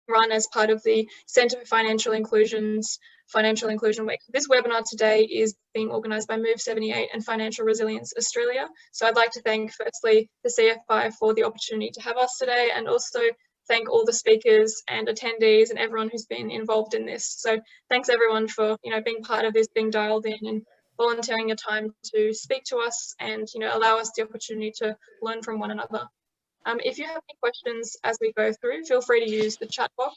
run as part of the Centre for Financial Inclusion's Financial Inclusion Week. This webinar today is being organised by Move 78 and Financial Resilience Australia. So I'd like to thank firstly the CFI for the opportunity to have us today, and also thank all the speakers and attendees and everyone who's been involved in this. So thanks everyone for being part of this, being dialed in and volunteering your time to speak to us and allow us the opportunity to learn from one another. If you have any questions as we go through, feel free to use the chat box.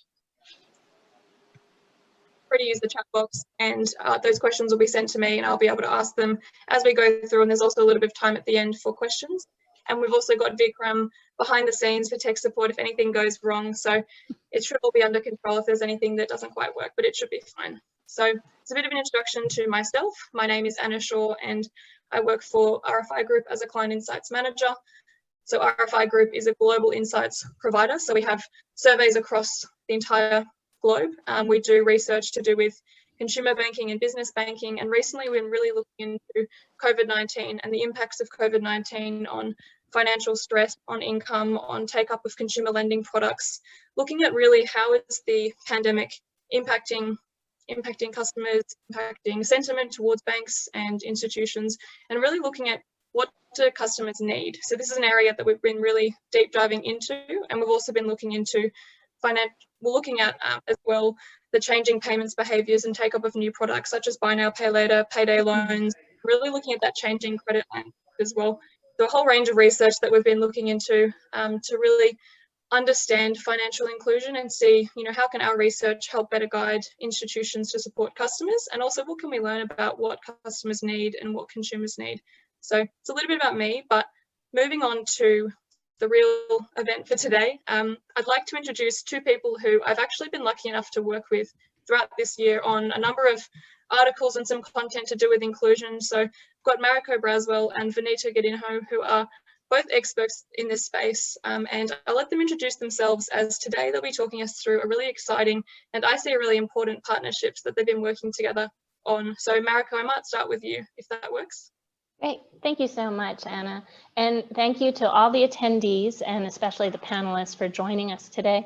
And those questions will be sent to me and I'll be able to ask them as we go through, and there's also a little bit of time at the end for questions. And we've also got Vikram behind the scenes for tech support if anything goes wrong, so it should all be under control if there's anything that doesn't quite work, but it should be fine. So it's a bit of an introduction to myself. My name is Anna Shaw and I work for RFI Group as a Client Insights Manager. So RFI Group is a global insights provider, so we have surveys across the entire globe. We do research to do with consumer banking and business banking, and recently we've been really looking into COVID-19 and the impacts of COVID-19 on financial stress, on income, on take-up of consumer lending products, looking at really how is the pandemic impacting customers, impacting sentiment towards banks and institutions, and really looking at what do customers need. So this is an area that we've been really deep diving into, and we've also been looking into as well the changing payments behaviours and take up of new products such as buy now, pay later, payday loans, really looking at that changing credit landscape as well. So a whole range of research that we've been looking into to really understand financial inclusion and see, how can our research help better guide institutions to support customers, and also what can we learn about what customers need and what consumers need. So it's a little bit about me, but moving on to the real event for today, I'd like to introduce two people who I've actually been lucky enough to work with throughout this year on a number of articles and some content to do with inclusion. So I've got Mariko Braswell and Vinita Godinho, who are both experts in this space, and I'll let them introduce themselves, as today they'll be talking us through a really exciting and I see really important partnerships that they've been working together on. So Mariko, I might start with you if that works. Great. Thank you so much, Anna. And thank you to all the attendees and especially the panelists for joining us today.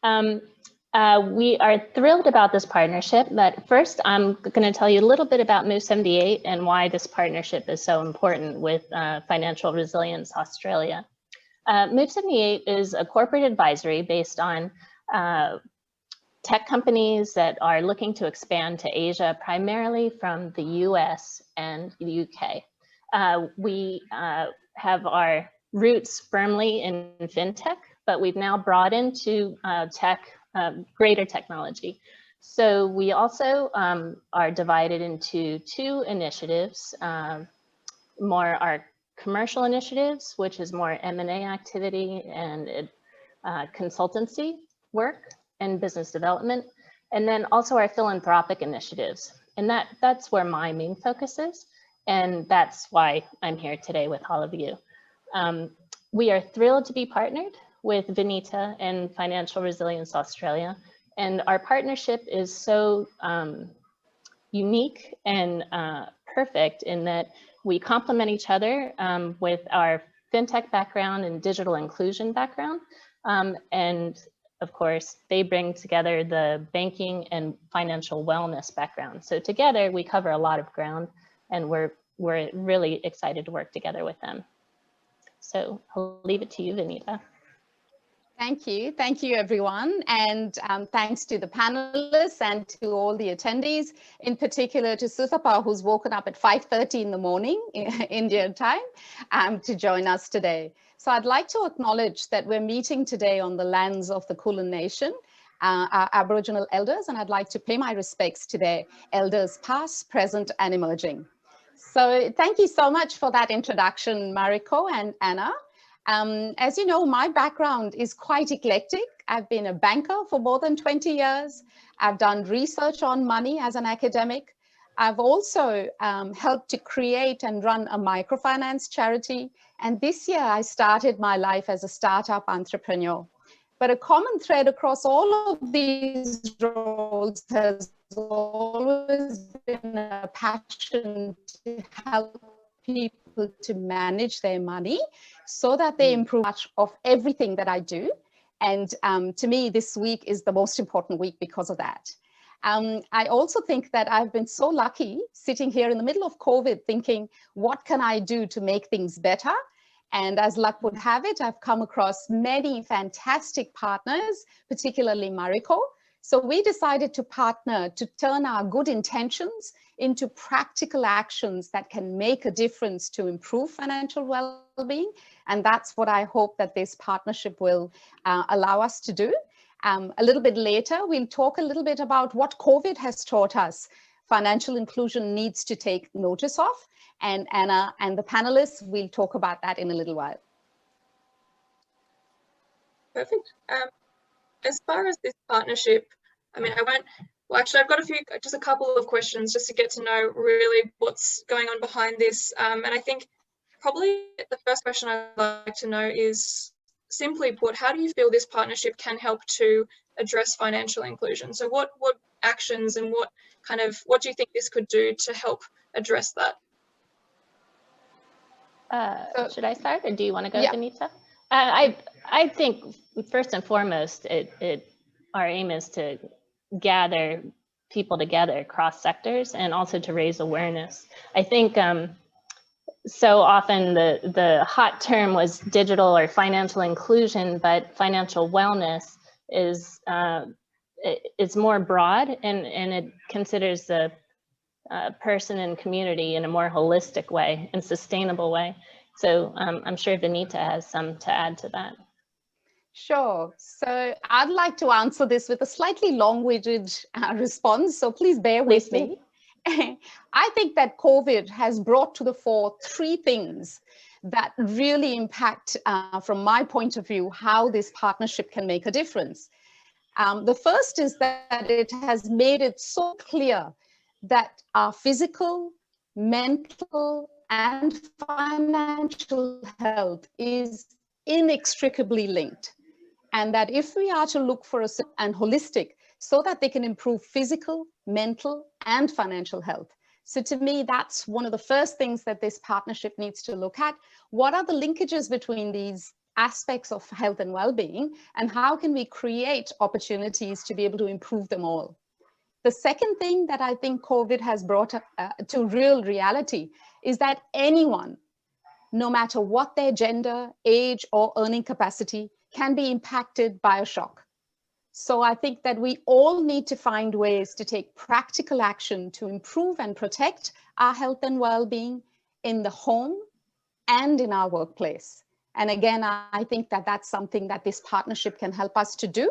We are thrilled about this partnership, but first I'm going to tell you a little bit about Move 78 and why this partnership is so important with Financial Resilience Australia. Move 78 is a corporate advisory based on tech companies that are looking to expand to Asia, primarily from the US and the UK. We have our roots firmly in fintech, but we've now brought into greater technology. So we also are divided into two initiatives, more our commercial initiatives, which is more M&A activity and consultancy work and business development, and then also our philanthropic initiatives. And that's where my main focus is. And that's why I'm here today with all of you. We are thrilled to be partnered with Vinita and Financial Resilience Australia. And our partnership is so unique and perfect in that we complement each other with our fintech background and digital inclusion background. And of course, they bring together the banking and financial wellness background. So together we cover a lot of ground, and we're really excited to work together with them. So I'll leave it to you, Vinita. Thank you everyone, and thanks to the panelists and to all the attendees, in particular to Suthapa, who's woken up at 5:30 in the morning Indian time to join us today. So I'd like to acknowledge that we're meeting today on the lands of the Kulin Nation, our Aboriginal elders, and I'd like to pay my respects to their elders past, present and emerging. So thank you so much for that introduction, Mariko and Anna. As you know, my background is quite eclectic. I've been a banker for more than 20 years. I've done research on money as an academic. I've also helped to create and run a microfinance charity. And this year I started my life as a startup entrepreneur. But a common thread across all of these roles has always been a passion to help people to manage their money so that they improve much of everything that I do. And to me, this week is the most important week because of that. I also think that I've been so lucky sitting here in the middle of COVID thinking, what can I do to make things better? And as luck would have it, I've come across many fantastic partners, particularly Mariko. So we decided to partner to turn our good intentions into practical actions that can make a difference to improve financial well-being. And that's what I hope that this partnership will allow us to do. A little bit later, we'll talk a little bit about what COVID has taught us. Financial inclusion needs to take notice of. And Anna and the panelists will talk about that in a little while. Perfect. As far as this partnership, I mean, well, actually, I've got just a couple of questions just to get to know really what's going on behind this. And I think probably the first question I'd like to know is, simply put, how do you feel this partnership can help to address financial inclusion? So what actions and what do you think this could do to help address that? Should I start, or do you want to go, Yeah. Benita? I think first and foremost, our aim is to gather people together across sectors and also to raise awareness. I think so often the hot term was digital or financial inclusion, but financial wellness is it's more broad, and it considers the person and community in a more holistic way and sustainable way. So I'm sure Benita has some to add to that. Sure. So I'd like to answer this with a slightly long-winded response, so please bear with me. I think that COVID has brought to the fore three things that really impact, from my point of view, how this partnership can make a difference. The first is that it has made it so clear that our physical, mental, and financial health is inextricably linked. And that if we are to look for and holistic, so that they can improve physical, mental, and financial health. So to me, that's one of the first things that this partnership needs to look at. What are the linkages between these aspects of health and well-being, and how can we create opportunities to be able to improve them all? The second thing that I think COVID has brought to real reality is that anyone, no matter what their gender, age, or earning capacity, can be impacted by a shock. So I think that we all need to find ways to take practical action to improve and protect our health and well-being in the home and in our workplace. And again, I think that that's something that this partnership can help us to do.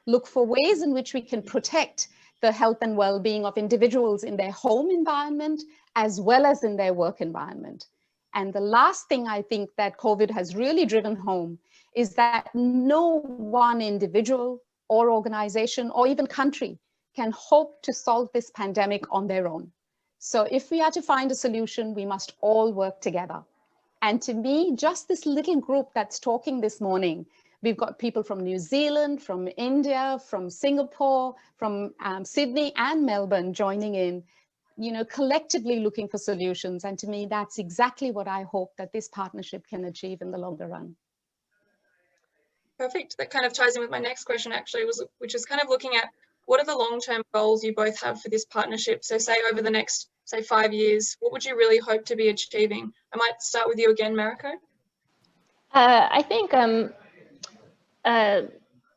Look for ways in which we can protect the health and well-being of individuals in their home environment as well as in their work environment. And the last thing I think that COVID has really driven home is that no one individual or organization or even country can hope to solve this pandemic on their own. So if we are to find a solution, we must all work together. And to me, just this little group that's talking this morning, we've got people from New Zealand, from India, from Singapore, from Sydney and Melbourne joining in, collectively looking for solutions. And to me, that's exactly what I hope that this partnership can achieve in the longer run. Perfect. That kind of ties in with my next question, actually, which is kind of looking at what are the long-term goals you both have for this partnership? So say over the next, 5 years, what would you really hope to be achieving? I might start with you again, Mariko. I think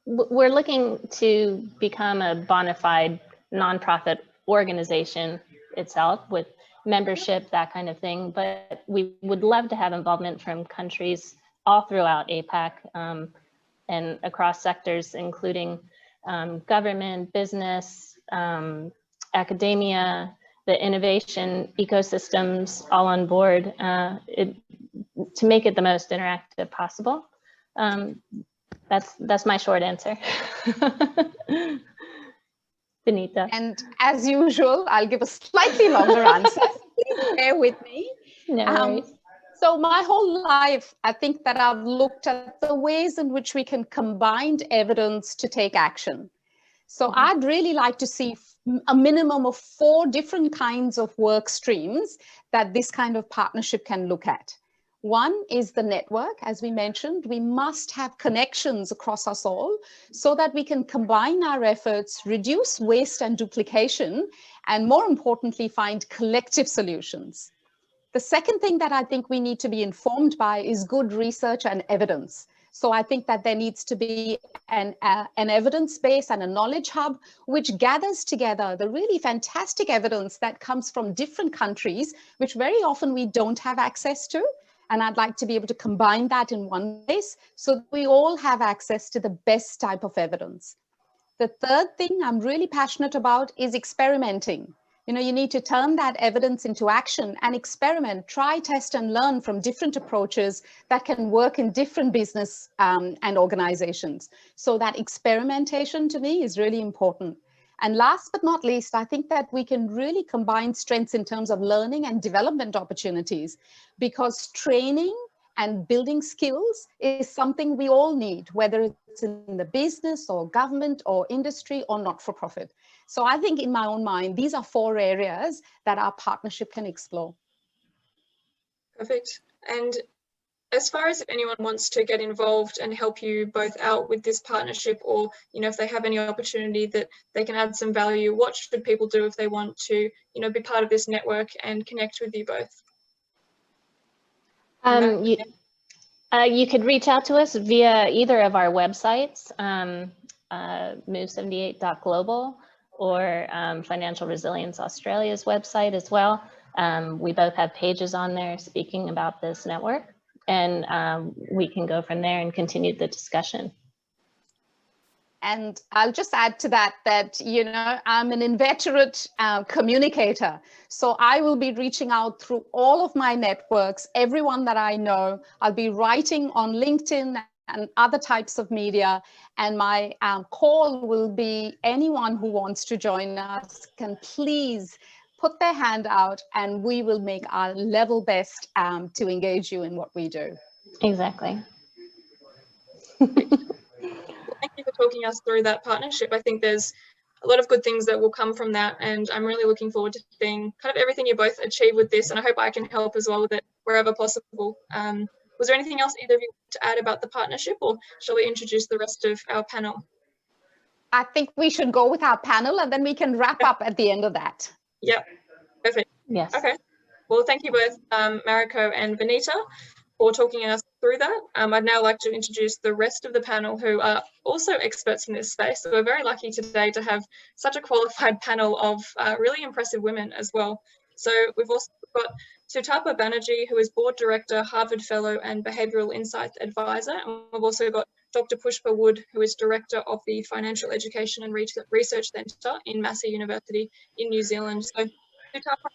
we're looking to become a bona fide nonprofit organization itself with membership, that kind of thing. But we would love to have involvement from countries all throughout APAC and across sectors, including government, business, academia, the innovation ecosystems, all on board to make it the most interactive possible. That's my short answer. Benita. And as usual, I'll give a slightly longer answer. Please bear with me. No worries. So my whole life, I think that I've looked at the ways in which we can combine evidence to take action. So I'd really like to see a minimum of 4 different kinds of work streams that this kind of partnership can look at. One is the network. As we mentioned, we must have connections across us all so that we can combine our efforts, reduce waste and duplication, and more importantly, find collective solutions. The second thing that I think we need to be informed by is good research and evidence. So I think that there needs to be an evidence base and a knowledge hub, which gathers together the really fantastic evidence that comes from different countries, which very often we don't have access to. And I'd like to be able to combine that in one place so that we all have access to the best type of evidence. The third thing I'm really passionate about is experimenting. You know, you need to turn that evidence into action and experiment, try, test, and learn from different approaches that can work in different business and organizations. So that experimentation to me is really important. And last but not least, I think that we can really combine strengths in terms of learning and development opportunities, because training and building skills is something we all need, whether it's in the business or government or industry or not-for-profit. So I think in my own mind, these are 4 areas that our partnership can explore. Perfect. And as far as if anyone wants to get involved and help you both out with this partnership, or, you know, if they have any opportunity that they can add some value, what should people do if they want to, you know, be part of this network and connect with you both? You could reach out to us via either of our websites, move78.global or Financial Resilience Australia's website as well. We both have pages on there speaking about this network, and we can go from there and continue the discussion. And I'll just add to that, you know, I'm an inveterate communicator. So I will be reaching out through all of my networks, everyone that I know. I'll be writing on LinkedIn and other types of media. And my call will be anyone who wants to join us can please put their hand out, and we will make our level best to engage you in what we do. Exactly. Thank you for talking us through that partnership. I think there's a lot of good things that will come from that, and I'm really looking forward to seeing kind of everything you both achieve with this, and I hope I can help as well with it wherever possible. Was there anything else either of you want to add about the partnership, or shall we introduce the rest of our panel? I think we should go with our panel, and then we can wrap up at the end of that. Yep, perfect. Yes. Okay. Well, thank you both, Mariko and Vanita, for talking us through that. I'd now like to introduce the rest of the panel, who are also experts in this space. So we're very lucky today to have such a qualified panel of really impressive women as well. So we've also got Sutapa Banerjee, who is Board Director, Harvard Fellow and Behavioural Insights Advisor. And we've also got Dr. Pushpa Wood, who is Director of the Financial Education and Research Centre in Massey University in New Zealand. So Sutapa,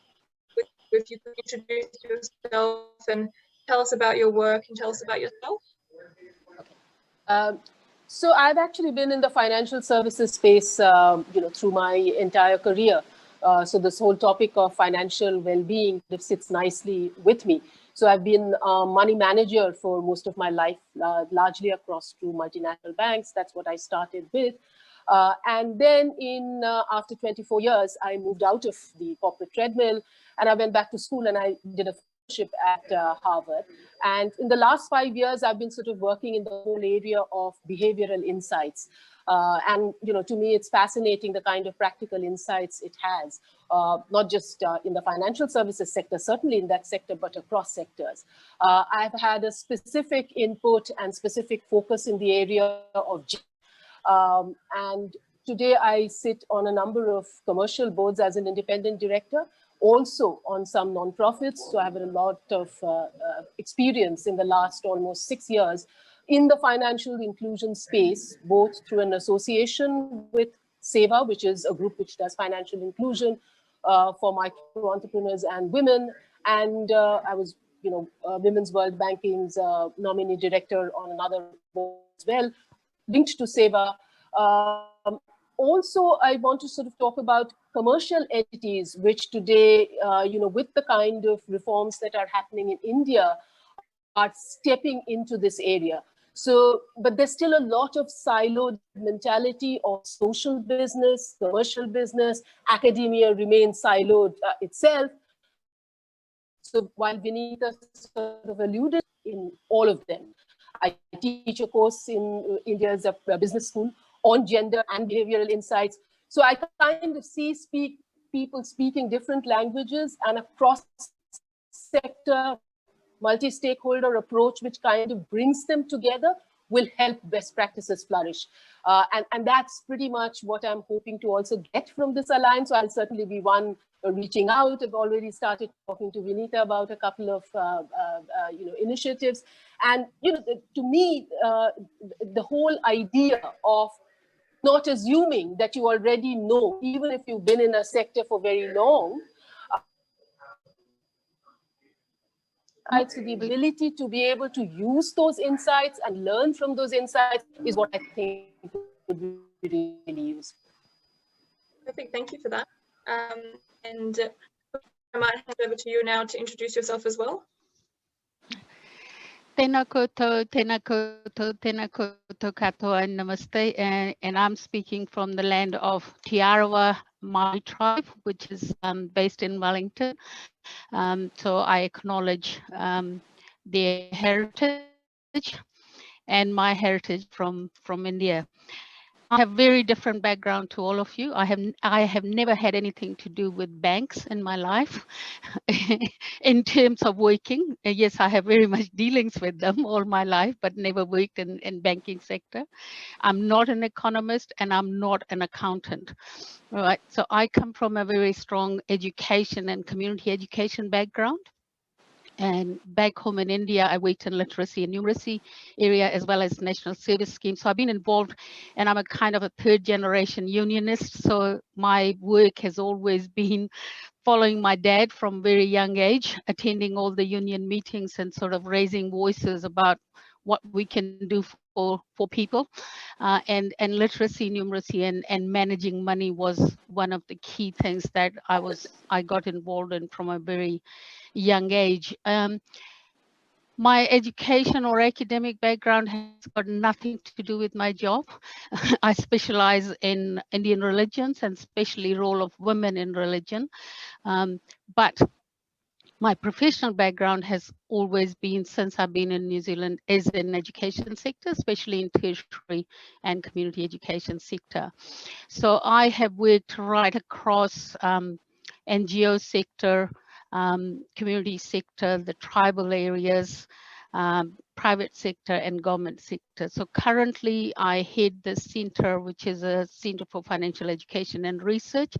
if you could introduce yourself and tell us about your work and tell us about yourself. So I've actually been in the financial services space, you know, through my entire career. So this whole topic of financial well-being sits nicely with me. So I've been a money manager for most of my life, largely across 2 multinational banks. That's what I started with. And then after 24 years, I moved out of the corporate treadmill, and I went back to school, and I did a fellowship at Harvard. And in the last 5 years, I've been sort of working in the whole area of behavioral insights. And, you know, to me, it's fascinating the kind of practical insights it has, not just in the financial services sector, certainly in that sector, but across sectors. I've had a specific input and specific focus in the area of and today I sit on a number of commercial boards as an independent director, also on some nonprofits. So I have a lot of experience in the last almost 6 years in the financial inclusion space, both through an association with SEVA, which is a group which does financial inclusion for micro entrepreneurs and women. And I was, you know, Women's World Banking's nominee director on another board as well, linked to SEVA. Also, I want to sort of talk about commercial entities, which today, you know, with the kind of reforms that are happening in India, are stepping into this area. So, but there's still a lot of siloed mentality of social business, commercial business, academia remains siloed itself. So while Vinita sort of alluded in all of them, I teach a course in India's business school on gender and behavioral insights. So I kind of see people speaking different languages and a cross-sector, multi-stakeholder approach, which kind of brings them together, will help best practices flourish. And that's pretty much what I'm hoping to also get from this alliance. So I'll certainly be one reaching out. I've already started talking to Vinita about a couple of initiatives. And to me, the whole idea of not assuming that you already know, even if you've been in a sector for very long, so the ability to be able to use those insights and learn from those insights is what I think would be really useful. Perfect, thank you for that. And I might hand over to you now to introduce yourself as well. Tēnā koutou, tēnā koutou, tēnā koutou katoa, and namaste. And I'm speaking from the land of Tiarawa Māori tribe, which is based in Wellington. So I acknowledge their heritage and my heritage from India. I have very different background to all of you. I have never had anything to do with banks in my life in terms of working. Yes, I have very much dealings with them all my life, but never worked in banking sector. I'm not an economist and I'm not an accountant. All right, so I come from a very strong education and community education background. And back home in India, I worked in literacy and numeracy area as well as national service schemes. So I've been involved, and I'm a kind of a third generation unionist. So my work has always been following my dad from very young age, attending all the union meetings and sort of raising voices about what we can do for people. And literacy, numeracy, and managing money was one of the key things that I got involved in from a very young age. My education or academic background has got nothing to do with my job. I specialize in Indian religions and especially role of women in religion. But my professional background has always been, since I've been in New Zealand, is in education sector, especially in tertiary and community education sector. So I have worked right across NGO sector, community sector, the tribal areas, private sector and government sector. So currently I head the center, which is a Center for Financial Education and Research.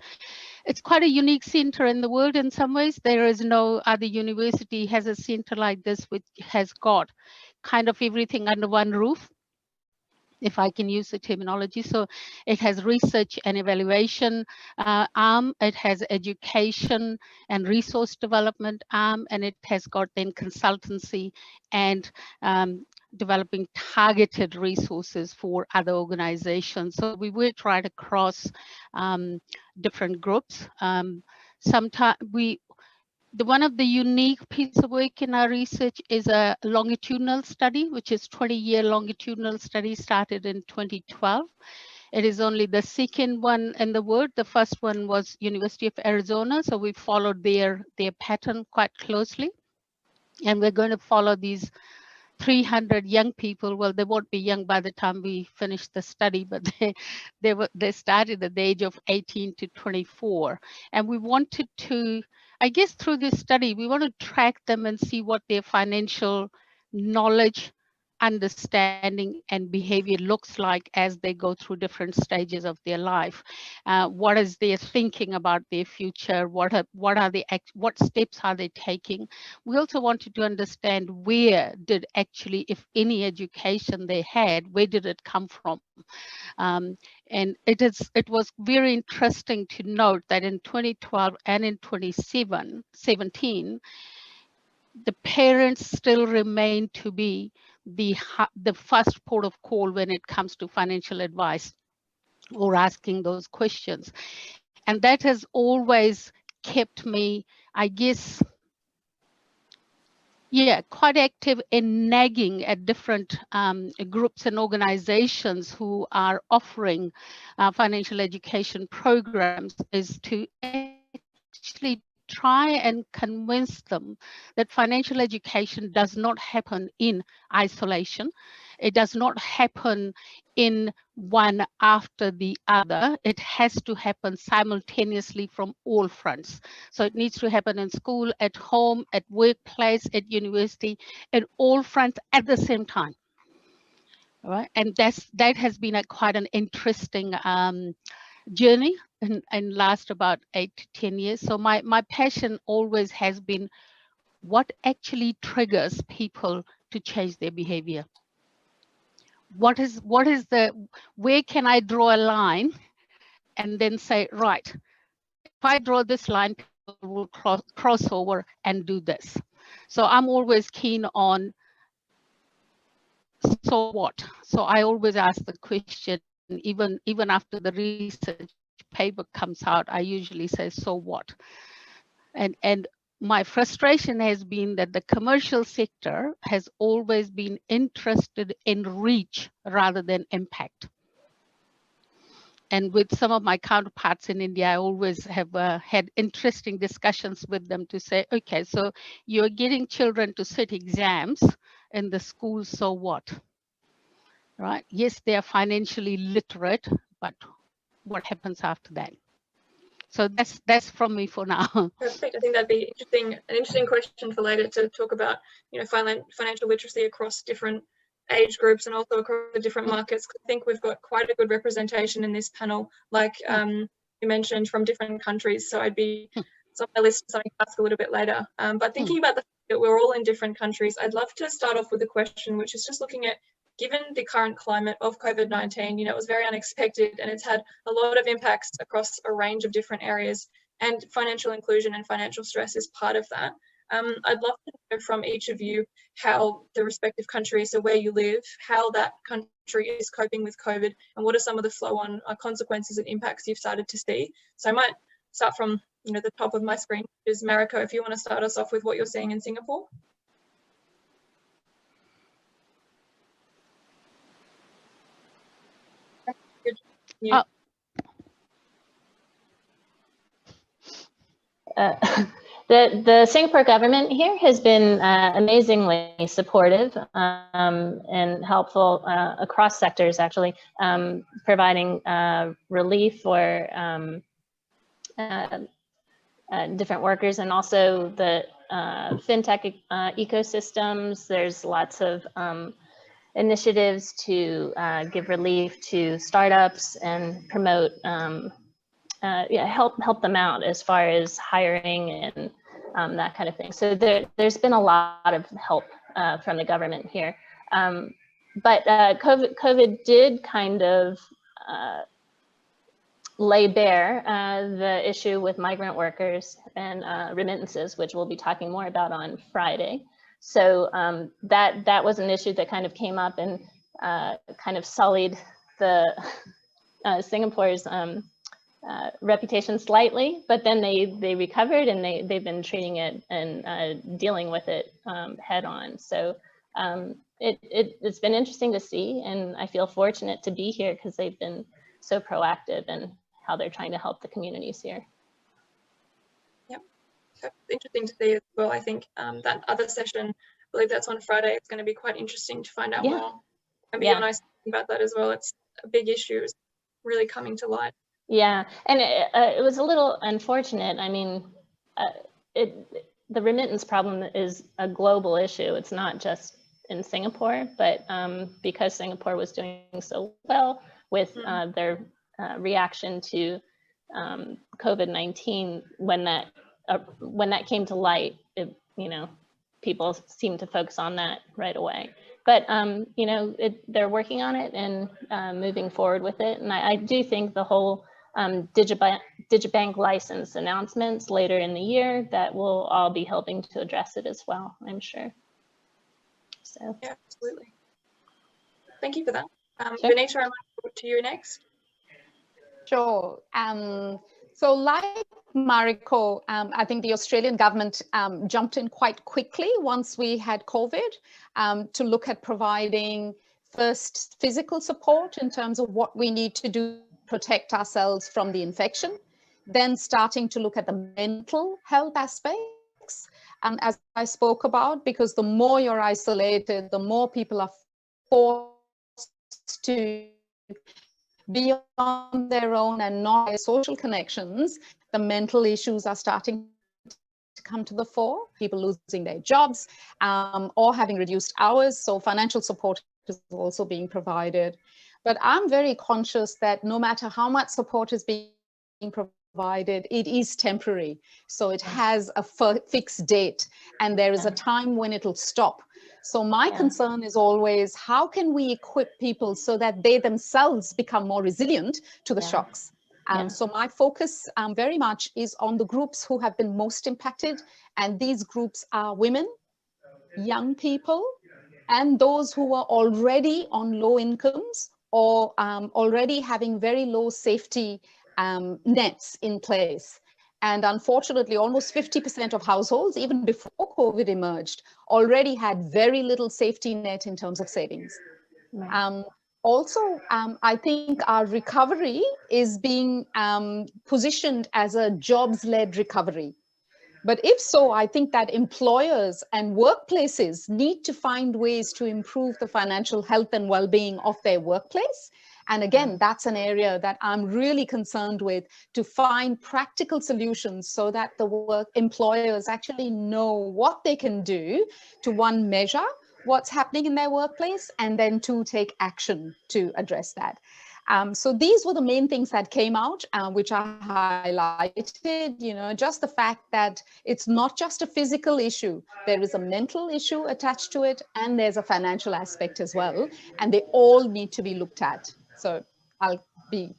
It's quite a unique center in the world in some ways. There is no other university has a center like this, which has got kind of everything under one roof, if I can use the terminology. So it has research and evaluation arm, it has education and resource development arm, and it has got then consultancy and developing targeted resources for other organizations. So we work right across different groups. Sometimes one of the unique pieces of work in our research is a longitudinal study, which is 20-year longitudinal study started in 2012. It is only the second one in the world. The first one was University of Arizona. So we followed their pattern quite closely. And we're going to follow these 300 young people. Well, they won't be young by the time we finish the study, but they started at the age of 18 to 24. And we wanted to, I guess through this study, we want to track them and see what their financial knowledge, understanding and behavior looks like as they go through different stages of their life. What is their thinking about their future? What steps are they taking? We also wanted to understand where did actually, if any education they had, where did it come from? And it was very interesting to note that in 2012 and in 2017, the parents still remain to be the first port of call when it comes to financial advice or asking those questions. And that has always kept me, I guess, quite active in nagging at different groups and organizations who are offering financial education programs, is to actually try and convince them that financial education does not happen in isolation. It does not happen in one after the other. It has to happen simultaneously from all fronts. So it needs to happen in school, at home, at workplace, at university, at all fronts at the same time. All right, and that has been quite an interesting journey and last about 8 to 10 years. So my passion always has been what actually triggers people to change their behavior. What is where can I draw a line and then say, right, if I draw this line, people will cross over and do this. So I'm always keen on, so what? So I always ask the question, even after the research paper comes out, I usually say, so what? And my frustration has been that the commercial sector has always been interested in reach rather than impact. And with some of my counterparts in India, I always have had interesting discussions with them to say, okay, so you're getting children to sit exams in the school, so what? Right? Yes, they are financially literate, but what happens after that? So that's from me for now. Perfect. I think that'd be an interesting question for later to talk about, financial literacy across different age groups and also across the different markets. I think we've got quite a good representation in this panel, like you mentioned, from different countries. So I'd be it's on my list of something to ask a little bit later. But thinking about the fact that we're all in different countries, I'd love to start off with a question, which is just looking at, given the current climate of COVID-19, it was very unexpected and it's had a lot of impacts across a range of different areas, and financial inclusion and financial stress is part of that. I'd love to know from each of you how the respective countries, so where you live, how that country is coping with COVID, and what are some of the flow-on consequences and impacts you've started to see. So I might start from the top of my screen, which is Mariko, if you want to start us off with what you're seeing in Singapore. The Singapore government here has been amazingly supportive and helpful across sectors, actually, providing relief for different workers, and also the fintech ecosystems. There's lots of initiatives to give relief to startups and promote help them out as far as hiring and that kind of thing. So there's been a lot of help from the government here. But COVID did kind of lay bare the issue with migrant workers and remittances, which we'll be talking more about on Friday. So that was an issue that kind of came up and kind of sullied the Singapore's reputation slightly, but then they recovered and they've been treating it and dealing with it head on. So it's been interesting to see, and I feel fortunate to be here because they've been so proactive in how they're trying to help the communities here. Yep, so interesting to see as well. I think that other session, I believe that's on Friday, it's going to be quite interesting to find out more. And you and I speaking about that as well. It's a big issue, it's really coming to light. Yeah, and it was a little unfortunate. I mean, the remittance problem is a global issue. It's not just in Singapore, but because Singapore was doing so well with their reaction to COVID-19, when that came to light, people seemed to focus on that right away. But they're working on it and moving forward with it. And I do think the whole Digibank license announcements later in the year, that will all be helping to address it as well, I'm sure. So yeah, absolutely. Thank you for that. Sure. Benita, I might go to you next. Sure. So like Mariko, I think the Australian government jumped in quite quickly once we had COVID to look at providing first physical support in terms of what we need to do to protect ourselves from the infection. then starting to look at the mental health aspects, as I spoke about, because the more you're isolated, the more people are forced to be on their own and not have social connections, the mental issues are starting to come to the fore, people losing their jobs or having reduced hours. So financial support is also being provided. But I'm very conscious that no matter how much support is being provided, it is temporary. So it has a fixed date and there is a time when it'll stop. So my concern is always, how can we equip people so that they themselves become more resilient to the shocks? So my focus very much is on the groups who have been most impacted. And these groups are women, young people, and those who are already on low incomes or already having very low safety nets in place. And unfortunately, almost 50% of households, even before COVID emerged, already had very little safety net in terms of savings. Also, I think our recovery is being positioned as a jobs-led recovery. But if so, I think that employers and workplaces need to find ways to improve the financial health and well-being of their workplace. And again, that's an area that I'm really concerned with, to find practical solutions so that the employers actually know what they can do to, one, measure what's happening in their workplace, and then two, take action to address that. So these were the main things that came out, which I highlighted, just the fact that it's not just a physical issue. There is a mental issue attached to it, and there's a financial aspect as well. And they all need to be looked at. So I'll be...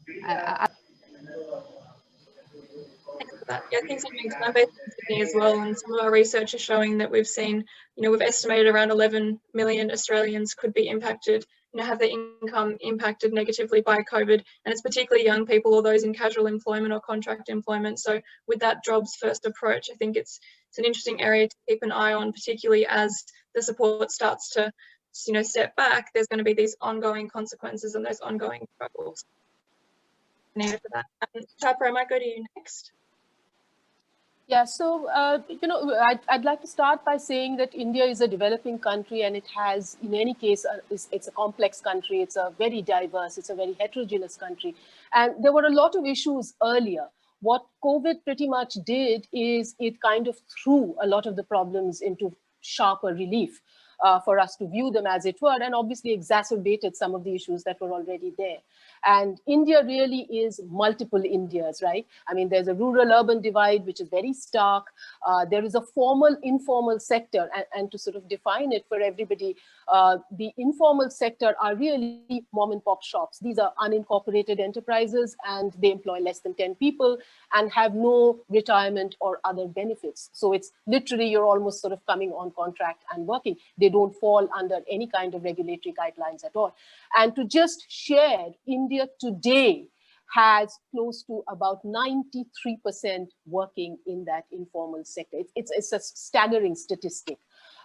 Thanks for that. Yeah, things are moving. I'm based in Sydney as well, and some of our research is showing that we've seen, we've estimated around 11 million Australians could be impacted, have their income impacted negatively by COVID, and it's particularly young people or those in casual employment or contract employment. So with that jobs first approach, I think it's an interesting area to keep an eye on, particularly as the support starts to, step back. There's going to be these ongoing consequences and those ongoing struggles. For that, Chapra, I might go to you next. Yeah, so, I'd like to start by saying that India is a developing country, and it has, in any case, it's a complex country. It's a very diverse, it's a very heterogeneous country. And there were a lot of issues earlier. What COVID pretty much did is it kind of threw a lot of the problems into sharper relief for us to view them, as it were, and obviously exacerbated some of the issues that were already there. And India really is multiple Indias, right? I mean, there's a rural-urban divide, which is very stark. There is a formal-informal sector, and to sort of define it for everybody, the informal sector are really mom-and-pop shops. These are unincorporated enterprises, and they employ less than 10 people and have no retirement or other benefits. So it's literally, you're almost sort of coming on contract and working. They don't fall under any kind of regulatory guidelines at all. And to just share, India today has close to about 93% working in that informal sector. It's a staggering statistic.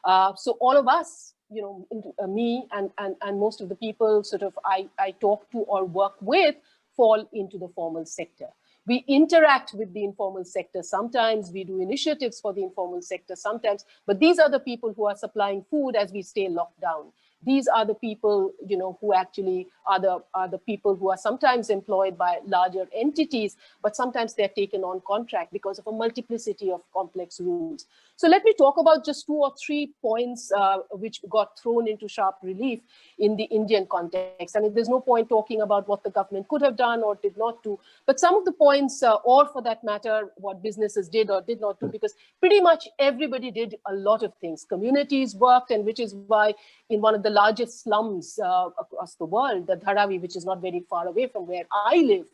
So all of us, me and most of the people sort of I talk to or work with fall into the formal sector. We interact with the informal sector. Sometimes we do initiatives for the informal sector, sometimes, but these are the people who are supplying food as we stay locked down. These are the people, who actually are the people who are sometimes employed by larger entities, but sometimes they're taken on contract because of a multiplicity of complex rules. So let me talk about just 2 or 3 points which got thrown into sharp relief in the Indian context. I mean, there's no point talking about what the government could have done or did not do, but some of the points, or for that matter, what businesses did or did not do, because pretty much everybody did a lot of things. Communities worked, and which is why in one of the largest slums across the world, the Dharavi, which is not very far away from where I live,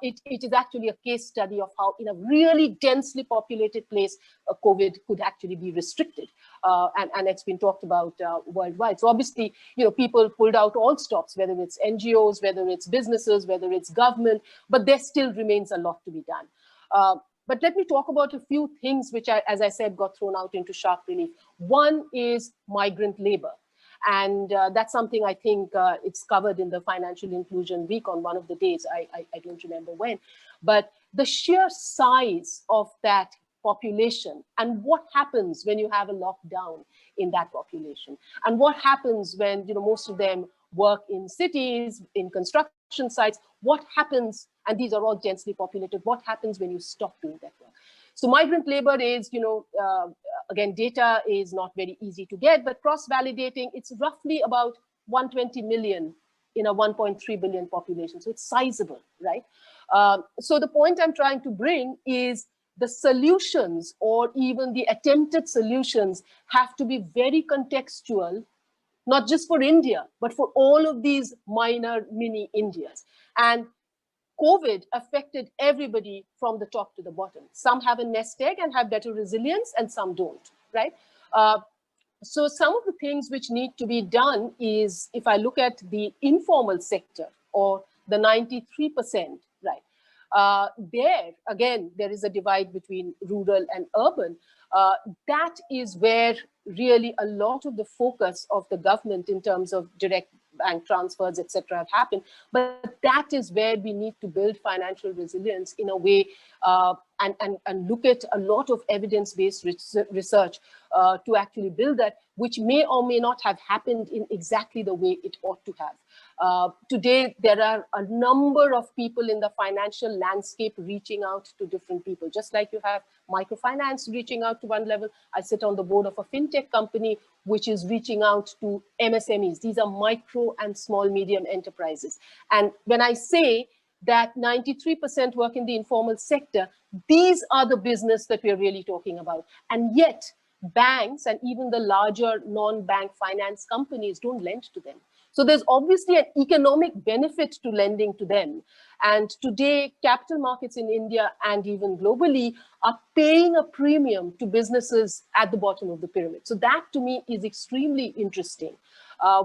it is actually a case study of how in a really densely populated place, COVID could actually be restricted. And it's been talked about worldwide. So obviously, people pulled out all stops, whether it's NGOs, whether it's businesses, whether it's government, but there still remains a lot to be done. But let me talk about a few things which, as I said, got thrown out into sharp relief. One is migrant labor. And that's something I think it's covered in the Financial Inclusion Week on one of the days. I don't remember when. But the sheer size of that population and what happens when you have a lockdown in that population, and what happens when, you know, most of them work in cities, in construction sites, what happens, and these are all densely populated, what happens when you stop doing that work. So migrant labor is, you know, again, data is not very easy to get, but cross-validating, it's roughly about 120 million in a 1.3 billion population. So it's sizable, right? So the point I'm trying to bring is the solutions, or even the attempted solutions, have to be very contextual, not just for India, but for all of these minor mini Indias. And COVID affected everybody from the top to the bottom. Some have a nest egg and have better resilience, and some don't, right? So some of the things which need to be done is, if I look at the informal sector, or the 93%, right? There, again, there is a divide between rural and urban. That is where really a lot of the focus of the government in terms of direct bank transfers, etc., have happened. But that is where we need to build financial resilience in a way, and look at a lot of evidence-based research to actually build that, which may or may not have happened in exactly the way it ought to have. Today, there are a number of people in the financial landscape reaching out to different people, just like you have Microfinance reaching out to one level. I sit on the board of a fintech company which is reaching out to MSMEs. These are micro and small medium enterprises. And when I say that 93% work in the informal sector, these are the business that we're really talking about. And yet, banks and even the larger non-bank finance companies don't lend to them. So there's obviously an economic benefit to lending to them. And today, capital markets in India and even globally are paying a premium to businesses at the bottom of the pyramid. So that to me is extremely interesting.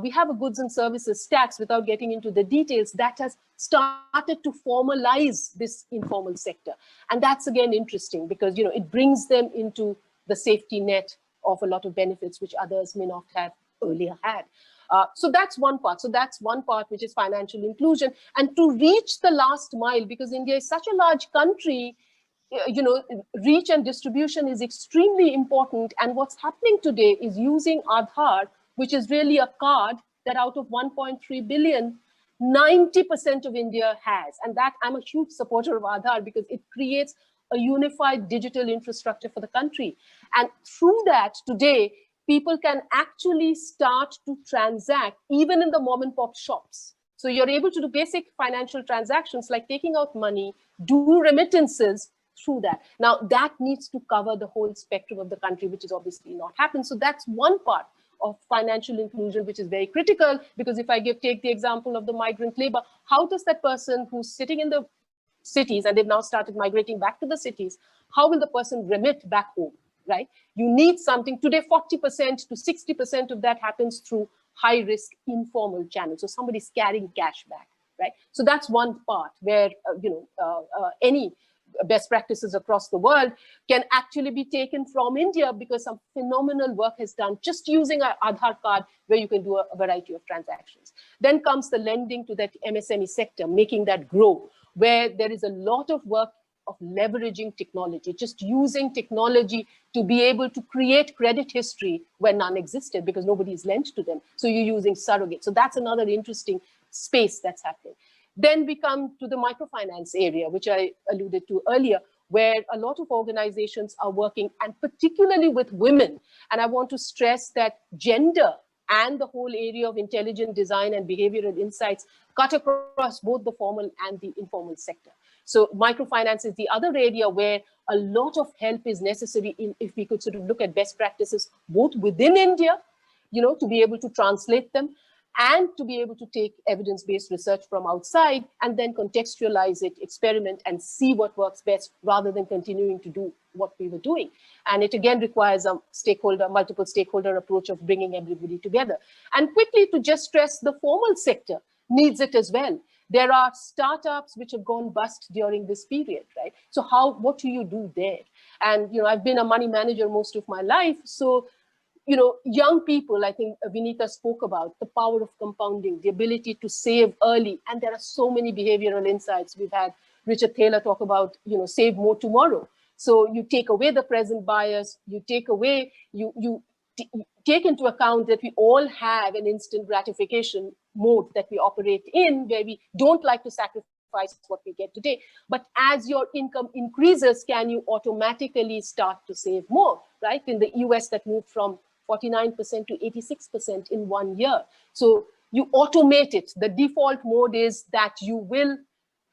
We have a goods and services tax, without getting into the details, that has started to formalize this informal sector. And that's again interesting because, you know, it brings them into the safety net of a lot of benefits which others may not have earlier had. So that's one part. So that's one part, which is financial inclusion. And to reach the last mile, because India is such a large country, you know, reach and distribution is extremely important. And what's happening today is using Aadhaar, which is really a card that out of 1.3 billion, 90% of India has. And that, I'm a huge supporter of Aadhaar because it creates a unified digital infrastructure for the country. And through that, today, people can actually start to transact even in the mom and pop shops. So you're able to do basic financial transactions like taking out money, do remittances through that. Now that needs to cover the whole spectrum of the country, which is obviously not happened. So that's one part of financial inclusion, which is very critical, because if I take the example of the migrant labor, how does that person who's sitting in the cities, and they've now started migrating back to the cities, how will the person remit back home? Right? You need something. Today, 40% to 60% of that happens through high-risk informal channels. So somebody's carrying cash back, right? So that's one part where, any best practices across the world can actually be taken from India because some phenomenal work has done just using an Aadhaar card where you can do a variety of transactions. Then comes the lending to that MSME sector, making that grow, where there is a lot of work of leveraging technology, just using technology to be able to create credit history where none existed because nobody is lent to them. So you're using surrogates. So that's another interesting space that's happening. Then we come to the microfinance area, which I alluded to earlier, where a lot of organizations are working, and particularly with women. And I want to stress that gender and the whole area of intelligent design and behavioral insights cut across both the formal and the informal sector. So microfinance is the other area where a lot of help is necessary if we could sort of look at best practices, both within India, to be able to translate them, and to be able to take evidence-based research from outside and then contextualize it, experiment, and see what works best rather than continuing to do what we were doing. And it again requires a multiple stakeholder approach of bringing everybody together. And quickly, to just stress, the formal sector needs it as well. There are startups which have gone bust during this period, right? So what do you do there? And, I've been a money manager most of my life. So, young people, I think Vinita spoke about the power of compounding, the ability to save early. And there are so many behavioral insights. We've had, Richard Thaler talk about, save more tomorrow. So you take away the present bias, you take away, you take into account that we all have an instant gratification mode that we operate in, where we don't like to sacrifice what we get today. But as your income increases, can you automatically start to save more, right? In the US, that moved from 49% to 86% in 1 year. So you automate it. The default mode is that you will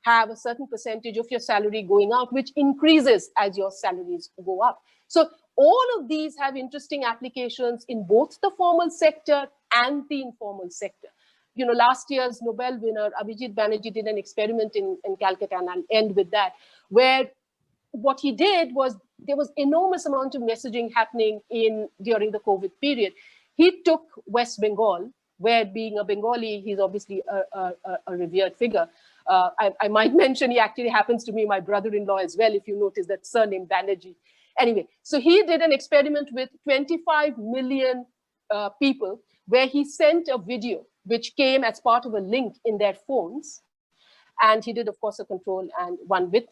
have a certain percentage of your salary going out, which increases as your salaries go up. So all of these have interesting applications in both the formal sector and the informal sector. Last year's Nobel winner, Abhijit Banerjee, did an experiment in Calcutta, and I'll end with that, where what he did was, there was enormous amount of messaging happening during the COVID period. He took West Bengal, where, being a Bengali, he's obviously a revered figure. I might mention he actually happens to be my brother-in-law as well, if you notice that surname Banerjee. Anyway, so he did an experiment with 25 million people, where he sent a video which came as part of a link in their phones. And he did, of course, a control, and one with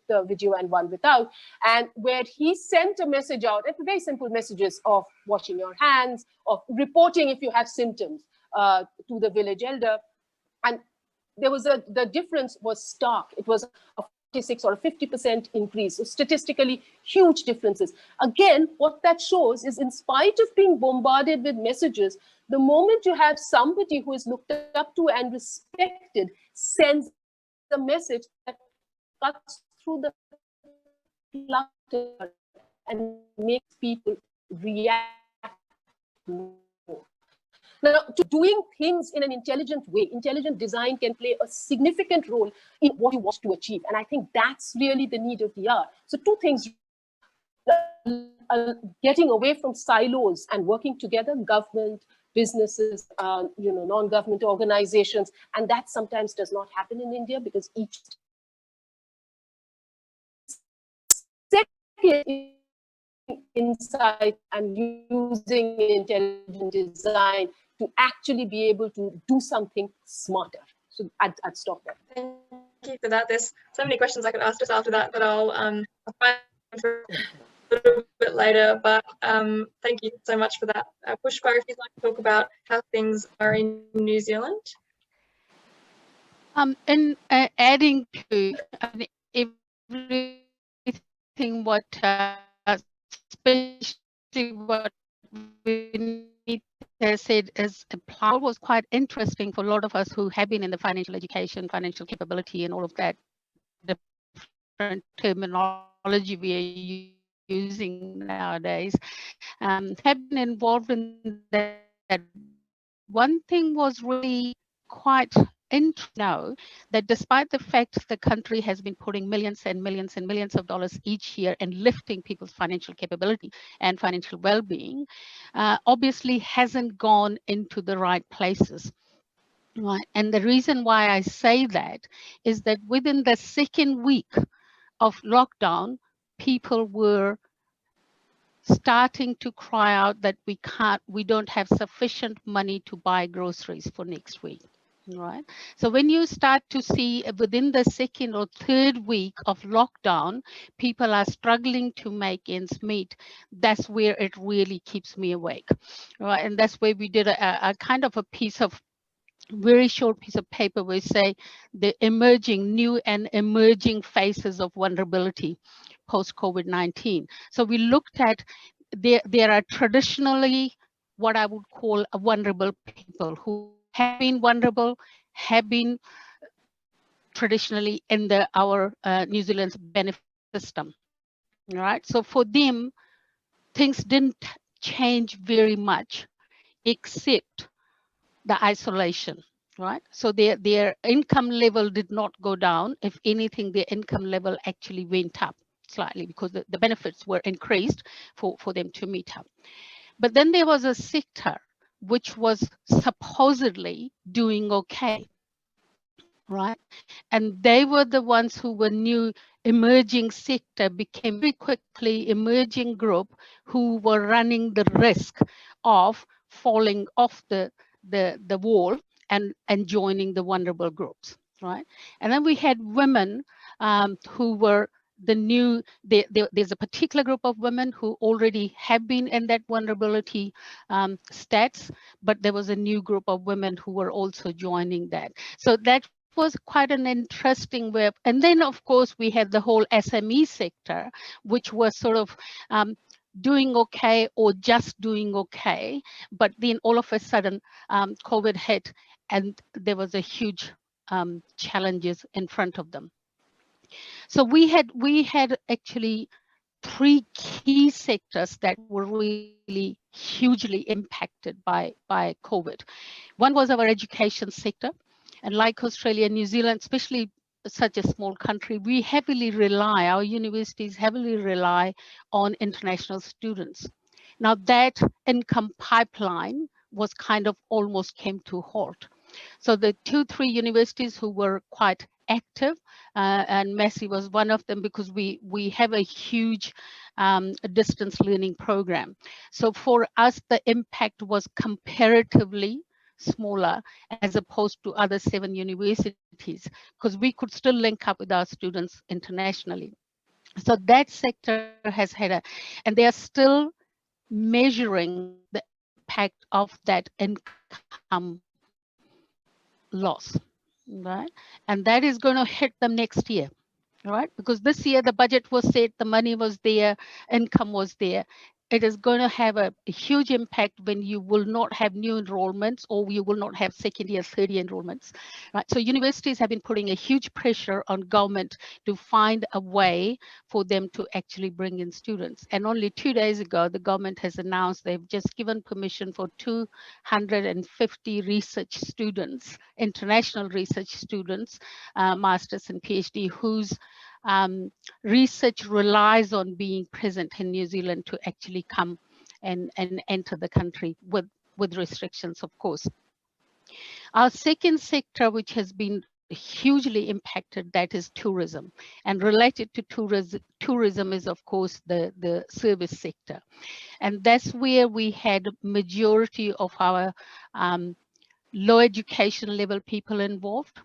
the video and one without, and where he sent a message out, very simple messages of washing your hands, of reporting if you have symptoms to the village elder. And there was the difference was stark. It was a 46 or a 50% increase. So statistically, huge differences. Again, what that shows is, in spite of being bombarded with messages, the moment you have somebody who is looked up to and respected, sends the message that cuts through the clutter and makes people react more. Now, doing things in an intelligent way, intelligent design can play a significant role in what you want to achieve. And I think that's really the need of the hour. So two things: getting away from silos and working together, government, businesses, non-government organizations. And that sometimes does not happen in India, because each second insight and using intelligent design to actually be able to do something smarter. So I'd stop there. Thank you for that. There's so many questions I could ask just after that, but I'll find for a little bit later. But thank you so much for that. Pushpa, if you'd like to talk about how things are in New Zealand. And adding to everything what especially what Vinita said is applied, was quite interesting for a lot of us who have been in the financial education, financial capability, and all of that different terminology we are using nowadays. Have been involved in that. One thing was really quite interesting, that despite the fact the country has been putting millions and millions and millions of dollars each year and lifting people's financial capability and financial well-being, obviously hasn't gone into the right places. Right. And the reason why I say that is that within the second week of lockdown, people were starting to cry out that we don't have sufficient money to buy groceries for next week. Right. So when you start to see within the second or third week of lockdown, people are struggling to make ends meet, that's where it really keeps me awake. Right. And that's where we did a kind of a very short piece of paper where we say the new and emerging phases of vulnerability post-COVID-19. So we looked at there are traditionally what I would call a vulnerable people who have been vulnerable, have been traditionally in our New Zealand's benefit system. Right. So for them, things didn't change very much, except the isolation. Right. So their income level did not go down. If anything, their income level actually went up slightly, because the benefits were increased for them to meet up. But then there was a sector which was supposedly doing okay, right? And they were the ones who were new emerging sector, became very quickly emerging group who were running the risk of falling off the wall and joining the vulnerable groups, right? And then we had women who were there's a particular group of women who already have been in that vulnerability stats, but there was a new group of women who were also joining that. So that was quite an interesting way. And then, of course, we had the whole SME sector, which was sort of doing okay or just doing okay. But then all of a sudden, COVID hit and there was a huge challenges in front of them. So we had actually 3 key sectors that were really hugely impacted by COVID. One was our education sector, and like Australia and New Zealand, especially such a small country, we heavily rely, our universities heavily rely on international students. Now that income pipeline was kind of almost came to a halt. So the 2-3 universities who were quite active, and Massey was one of them, because we have a huge distance learning program. So for us, the impact was comparatively smaller as opposed to other 7 universities, because we could still link up with our students internationally. So that sector has had and they are still measuring the impact of that income loss, right? And that is going to hit them next year, right? Because this year the budget was set, the money was there, income was there. It is going to have a huge impact when you will not have new enrollments, or you will not have second year, third year enrollments, right? So universities have been putting a huge pressure on government to find a way for them to actually bring in students. And only 2 days ago, the government has announced they've just given permission for 250 research students, international research students, masters and PhD, whose research relies on being present in New Zealand to actually come and enter the country with restrictions, of course. Our second sector, which has been hugely impacted, that is tourism. And related to tourism is, of course, the service sector. And that's where we had majority of our low education level people involved.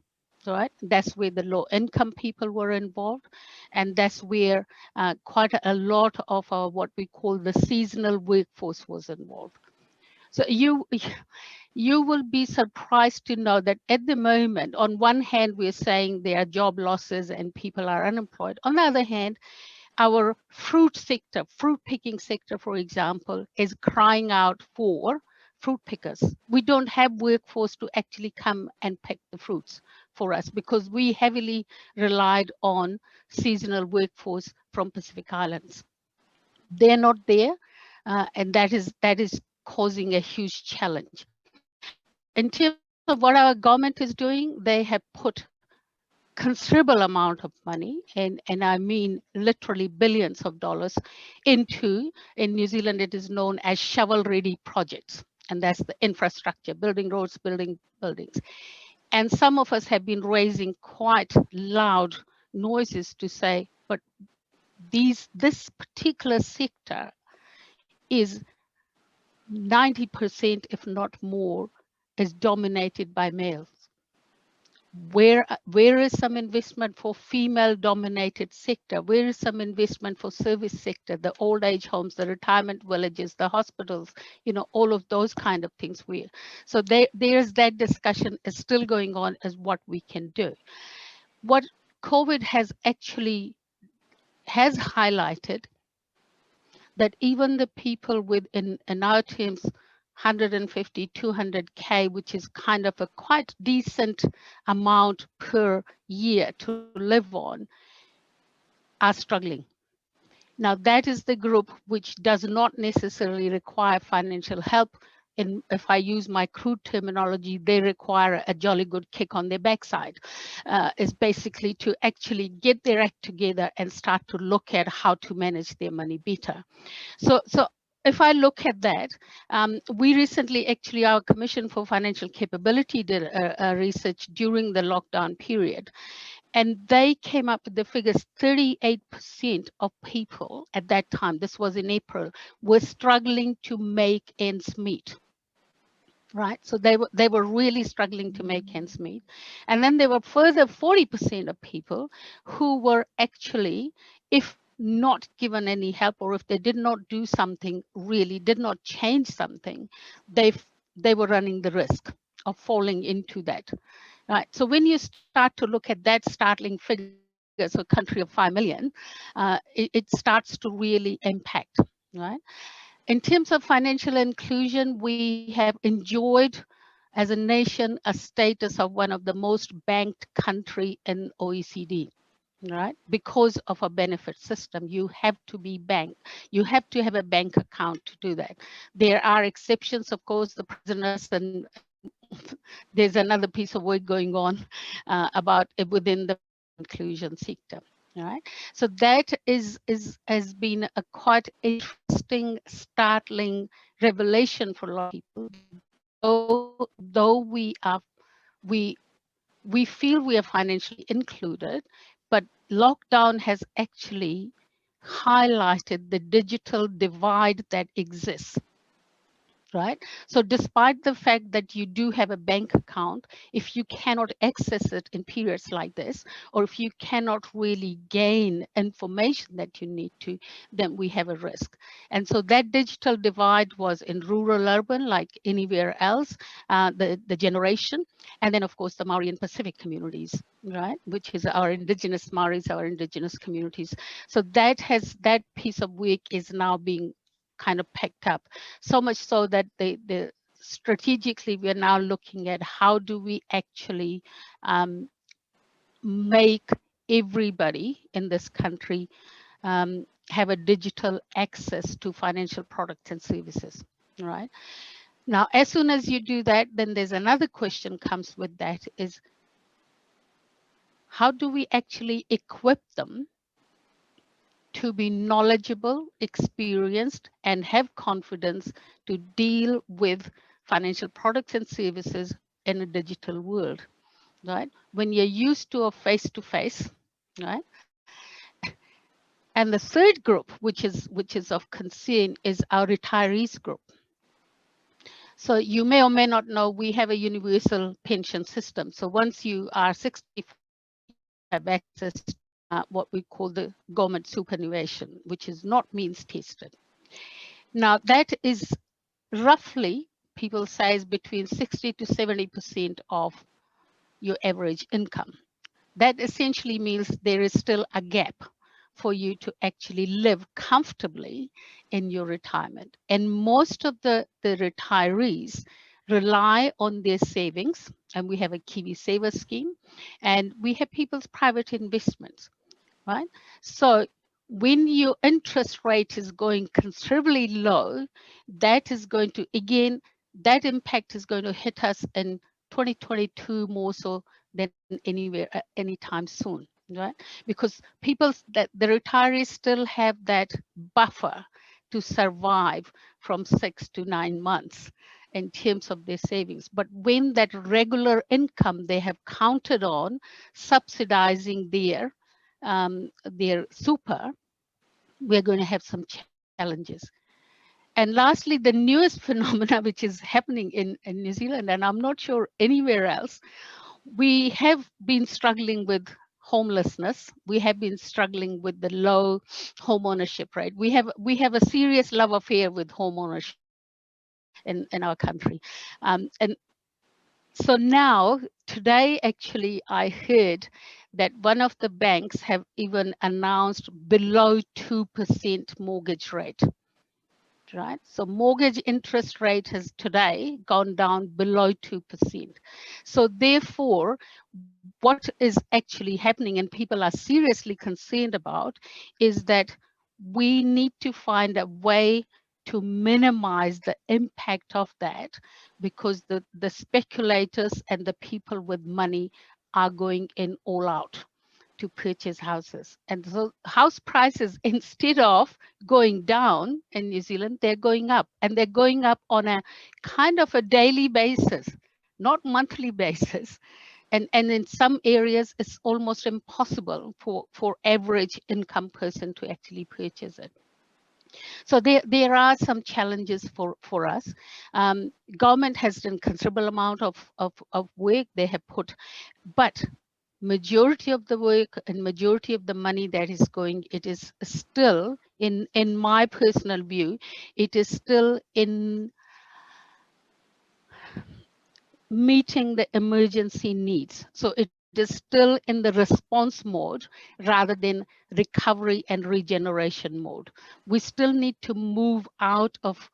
Right, that's where the low income people were involved, and that's where quite a lot of our what we call the seasonal workforce was involved. So you will be surprised to know that at the moment, on one hand, we're saying there are job losses and people are unemployed. On the other hand, our fruit sector, fruit picking sector, for example, is crying out for fruit pickers. We don't have workforce to actually come and pick the fruits for us, because we heavily relied on seasonal workforce from Pacific Islands. They're not there, and that is causing a huge challenge. In terms of what our government is doing, they have put considerable amount of money, and I mean literally billions of dollars, into, in New Zealand it is known as shovel-ready projects, and that's the infrastructure, building roads, building buildings. And some of us have been raising quite loud noises to say, but this particular sector is 90%, if not more, is dominated by males. Where is some investment for female dominated sector? Where is some investment for service sector, the old age homes, the retirement villages, the hospitals, all of those kind of things? So there's that discussion is still going on as what we can do. What COVID has highlighted that even the people with, in our terms, 150, 200K, which is kind of a quite decent amount per year to live on, are struggling. Now, that is the group which does not necessarily require financial help. And if I use my crude terminology, they require a jolly good kick on their backside. Is basically to actually get their act together and start to look at how to manage their money better. So if I look at that, we recently, actually, our Commission for Financial Capability did a research during the lockdown period. And they came up with the figures, 38% of people at that time, this was in April, were struggling to make ends meet. right? So they were really struggling to make ends meet. And then there were further 40% of people who were actually, if not given any help, or if they did not do something, really did not change something, they were running the risk of falling into that, right? So when you start to look at that startling figure, so a country of 5 million, it starts to really impact, right? In terms of financial inclusion, we have enjoyed as a nation a status of one of the most banked country in OECD, right? Because of a benefit system. You have to be banked. You have to have a bank account to do that. There are exceptions, of course, the prisoners, and there's another piece of work going on about it within the inclusion sector. Right, so that has been a quite interesting, startling revelation for a lot of people. Though we feel we are financially included, but lockdown has actually highlighted the digital divide that exists. Right, so despite the fact that you do have a bank account, if you cannot access it in periods like this, or if you cannot really gain information that you need to, then we have a risk. And so that digital divide was in rural, urban, like anywhere else, the generation, and then of course the Maori and Pacific communities, right, which is our indigenous Maoris, our indigenous communities. So that piece of work is now being kind of picked up, so much so that the strategically we're now looking at how do we actually make everybody in this country have a digital access to financial products and services, right? Now, as soon as you do that, then there's another question comes with that is, how do we actually equip them to be knowledgeable, experienced, and have confidence to deal with financial products and services in a digital world, right? When you're used to a face-to-face, right? And the third group, which is of concern, is our retirees group. So you may or may not know, we have a universal pension system. So once you are 65, you have access to what we call the government superannuation, which is not means tested. Now that is roughly, people say, is between 60 to 70% of your average income. That essentially means there is still a gap for you to actually live comfortably in your retirement. And most of the retirees rely on their savings, and we have a Kiwi Saver scheme, and we have people's private investments, right? So when your interest rate is going considerably low, that is going to, again, that impact is going to hit us in 2022 more so than anywhere, anytime soon, right? Because the retirees still have that buffer to survive from 6 to 9 months in terms of their savings. But when that regular income they have counted on subsidizing their super, we're going to have some challenges. And lastly, the newest phenomena which is happening in New Zealand, and I'm not sure anywhere else, we have been struggling with homelessness. We have been struggling with the low home ownership rate. We have a serious love affair with home ownership in our country. And so now, today, actually, I heard that one of the banks have even announced below 2% mortgage rate, right? So mortgage interest rate has today gone down below 2%. So therefore, what is actually happening, and people are seriously concerned about, is that we need to find a way to minimize the impact of that, because the speculators and the people with money are going in all out to purchase houses. And so house prices, instead of going down in New Zealand, they're going up, and they're going up on a kind of a daily basis, not monthly basis. And in some areas, it's almost impossible for average income person to actually purchase it. So there are some challenges for us. Government has done considerable amount of work they have put, but majority of the work and majority of the money that is going, it is still, in my personal view, it is still in meeting the emergency needs. So it is still in the response mode rather than recovery and regeneration mode. We still need to move out of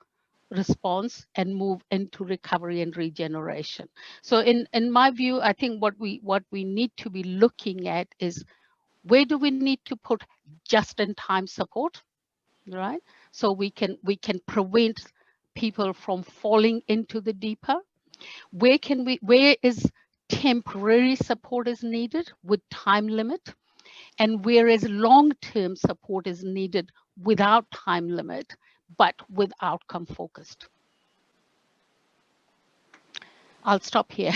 response and move into recovery and regeneration. So in my view, I think what we need to be looking at is, where do we need to put just-in-time support, right? So we can prevent people from falling into the deeper. Where is temporary support is needed with time limit, and whereas long-term support is needed without time limit, but with outcome focused. I'll stop here.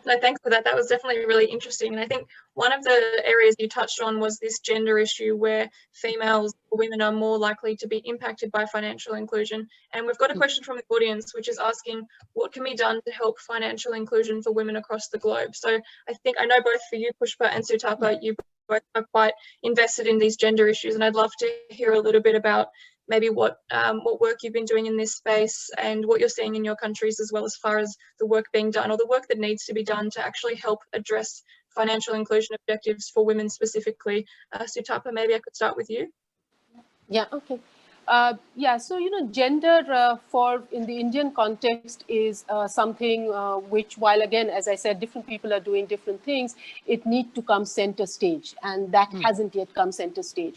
No, thanks for that. That was definitely really interesting. And I think one of the areas you touched on was this gender issue where females or women are more likely to be impacted by financial inclusion. And we've got a question from the audience, which is asking, what can be done to help financial inclusion for women across the globe? So I know both for you, Pushpa and Sutapa, you both are quite invested in these gender issues. And I'd love to hear a little bit about maybe what work you've been doing in this space and what you're seeing in your countries, as well as far as the work being done or the work that needs to be done to actually help address financial inclusion objectives for women specifically. Sutapa, maybe I could start with you. Yeah, okay. Yeah, so, gender in the Indian context is something which, while again, as I said, different people are doing different things, it needs to come center stage, and that hasn't yet come center stage.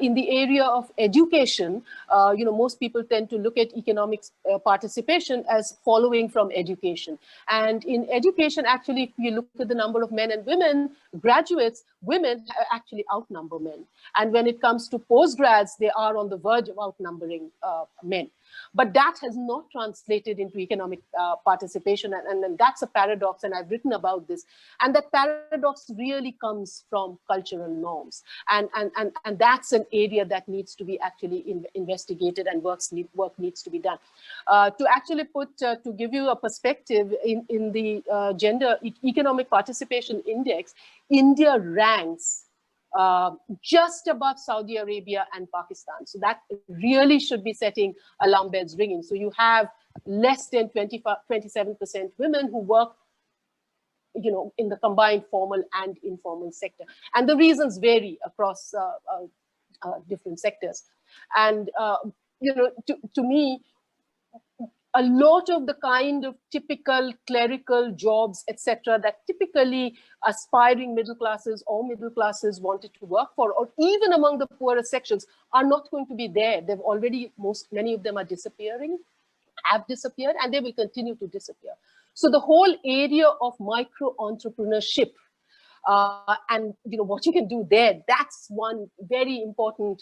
In the area of education, most people tend to look at economic participation as following from education. And in education, actually, if you look at the number of men and women, graduates, women actually outnumber men. And when it comes to postgrads, they are on the verge of outnumbering men. But that has not translated into economic participation. And that's a paradox, and I've written about this. And that paradox really comes from cultural norms. And that's an area that needs to be actually investigated, and work needs to be done. To actually to give you a perspective, in the Gender Economic Participation Index, India ranks just above Saudi Arabia and Pakistan. So that really should be setting alarm bells ringing. So you have less than 27% women who work, in the combined formal and informal sector. And the reasons vary across different sectors. And, to me, a lot of the kind of typical clerical jobs, etc., that typically aspiring middle classes or middle classes wanted to work for, or even among the poorer sections, are not going to be there. They've already, many of them are disappearing, have disappeared, and they will continue to disappear. So the whole area of micro entrepreneurship, and what you can do there, that's one very important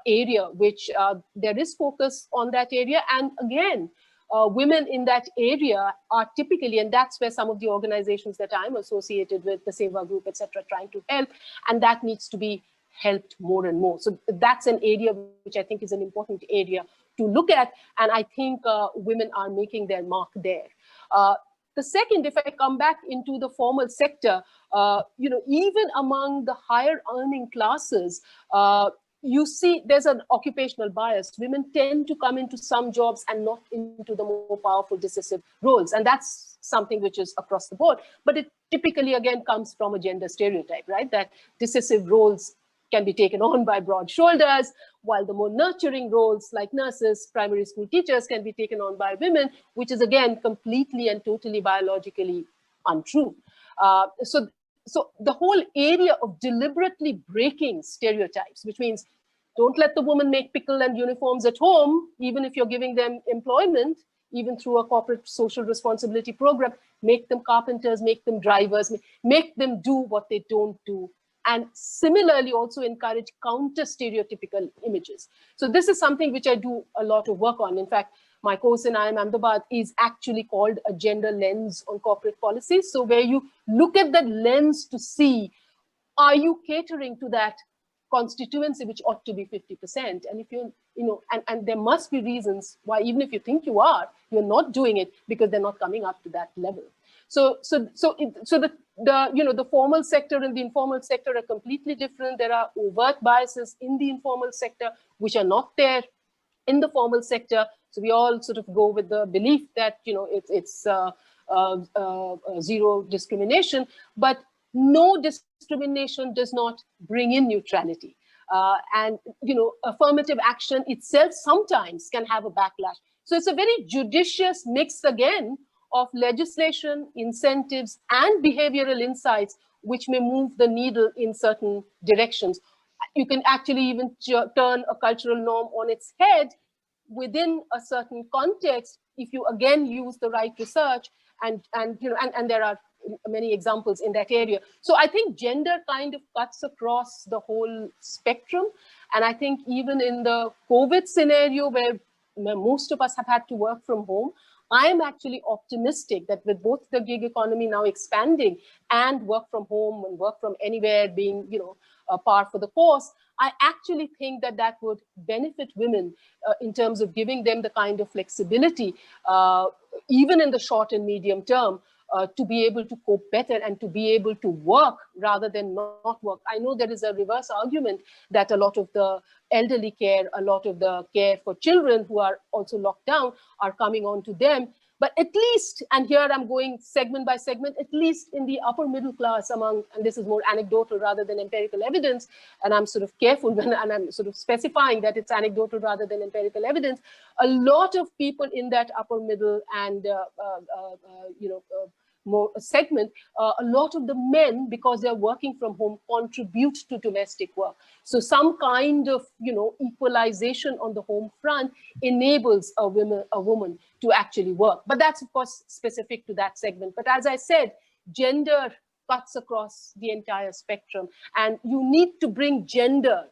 area which there is focus on that area. And again, women in that area are typically, and that's where some of the organizations that I'm associated with, the Seva Group, etc., trying to help, and that needs to be helped more and more. So that's an area which I think is an important area to look at, and I think women are making their mark there. The second, if I come back into the formal sector, even among the higher earning classes, you see there's an occupational bias. Women tend to come into some jobs and not into the more powerful decisive roles. And that's something which is across the board. But it typically, again, comes from a gender stereotype, right? That decisive roles can be taken on by broad shoulders, while the more nurturing roles like nurses, primary school teachers can be taken on by women, which is, again, completely and totally biologically untrue. So the whole area of deliberately breaking stereotypes, which means don't let the woman make pickle and uniforms at home, even if you're giving them employment, even through a corporate social responsibility program, make them carpenters, make them drivers, make them do what they don't do. And similarly also encourage counter stereotypical images. So this is something which I do a lot of work on. In fact, my course in IIM Ahmedabad is actually called A Gender Lens on Corporate Policies. So where you look at that lens to see, are you catering to that constituency which ought to be 50%? And if you're and there must be reasons why, even if you think you are, you're not doing it because they're not coming up to that level. So the formal sector and the informal sector are completely different. There are overt biases in the informal sector which are not there in the formal sector. So we all sort of go with the belief that it's zero discrimination, but no discrimination does not bring in neutrality. And affirmative action itself sometimes can have a backlash. So it's a very judicious mix again of legislation, incentives, and behavioral insights which may move the needle in certain directions. You can actually even turn a cultural norm on its head within a certain context if you again use the right research, and there are many examples in that area. So I think gender kind of cuts across the whole spectrum, and I think even in the COVID scenario where most of us have had to work from home, I am actually optimistic that with both the gig economy now expanding and work from home and work from anywhere being par for the course, I actually think that that would benefit women in terms of giving them the kind of flexibility, even in the short and medium term, to be able to cope better and to be able to work rather than not work. I know there is a reverse argument that a lot of the elderly care, a lot of the care for children who are also locked down are coming on to them. But at least, and here I'm going segment by segment, at least in the upper middle class and this is more anecdotal rather than empirical evidence, and I'm sort of careful and I'm sort of specifying that it's anecdotal rather than empirical evidence, a lot of people in that upper middle and more segment, a lot of the men, because they're working from home, contribute to domestic work. So some kind of equalization on the home front enables a woman to actually work. But that's of course specific to that segment. But as I said, gender cuts across the entire spectrum, and you need to bring gender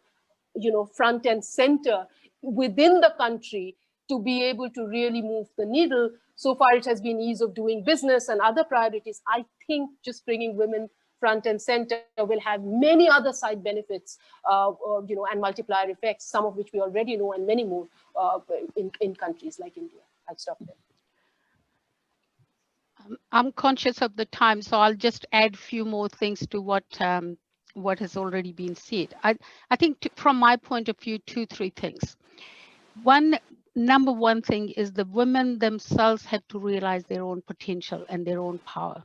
front and center within the country to be able to really move the needle. So far, it has been ease of doing business and other priorities. I think just bringing women front and center will have many other side benefits, and multiplier effects, some of which we already know, and many more in countries like India. I'll stop there. I'm conscious of the time, so I'll just add a few more things to what has already been said. I think from my point of view, 2-3 things. Number one thing is the women themselves have to realize their own potential and their own power.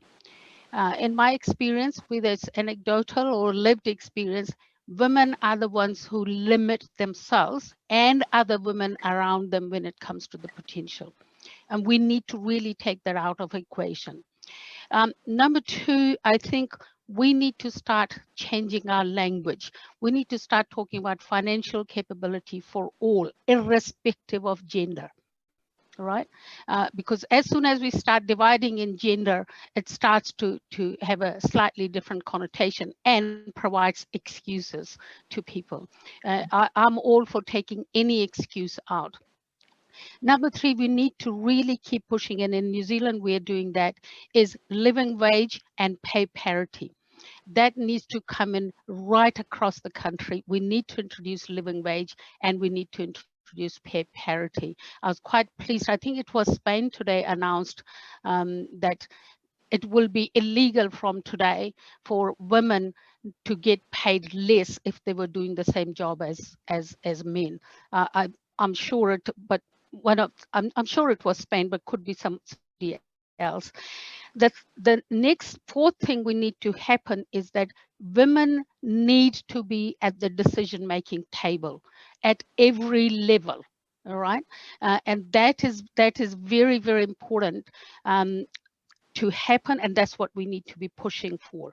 In my experience, whether it's anecdotal or lived experience, women are the ones who limit themselves and other women around them when it comes to the potential. And we need to really take that out of the equation. Number two, I think we need to start changing our language. We need to start talking about financial capability for all, irrespective of gender, right? Because as soon as we start dividing in gender, it starts to have a slightly different connotation and provides excuses to people. I'm all for taking any excuse out. Number three, we need to really keep pushing, and in New Zealand we're doing that, is living wage and pay parity. That needs to come in right across the country. We need to introduce living wage and we need to introduce pay parity. I was quite pleased. I think it was Spain today announced that it will be illegal from today for women to get paid less if they were doing the same job as men. I'm sure it, but I'm sure it was Spain, but could be somebody else. The next fourth thing we need to happen is that women need to be at the decision-making table at every level. All right, and that is very, very important to happen, and that's what we need to be pushing for.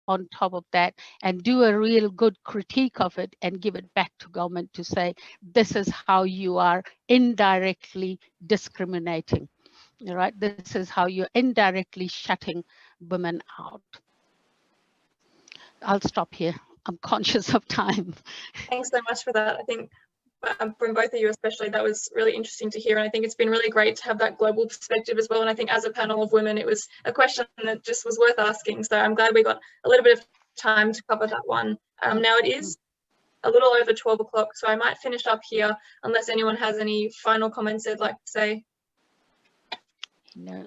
On top of that, and do a real good critique of it and give it back to government to say, this is how you are indirectly discriminating, right? This is how you're indirectly shutting women out. I'll stop here. I'm conscious of time. Thanks so much for that. I think from both of you especially, that was really interesting to hear, and I think it's been really great to have that global perspective as well. And I think as a panel of women, it was a question that just was worth asking, so I'm glad we got a little bit of time to cover that one. Now it is a little over 12 o'clock, so I might finish up here unless anyone has any final comments they'd like to say. No.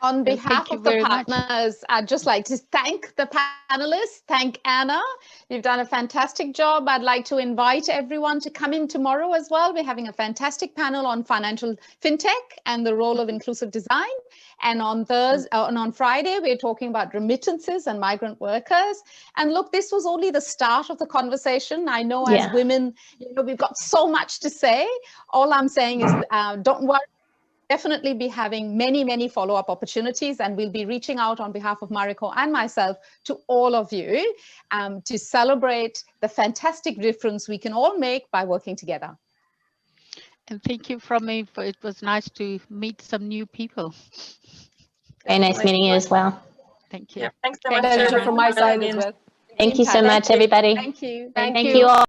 On behalf you of the very much. partners, I'd just like to thank the panelists, thank Anna. You've done a fantastic job. I'd like to invite everyone to come in tomorrow as well. We're having a fantastic panel on financial fintech and the role of inclusive design. And on on Friday, we're talking about remittances and migrant workers. And look, this was only the start of the conversation. I know as women, we've got so much to say. All I'm saying is don't worry. Definitely be having many follow-up opportunities, and we'll be reaching out on behalf of Mariko and myself to all of you to celebrate the fantastic difference we can all make by working together. And thank you from me. It was nice to meet some new people. Very nice meeting you as well. Thank you. Yeah, thanks so much. Pleasure everyone, from my for side coming as in. well. Thank you so much, everybody. Thank you. Thank you all.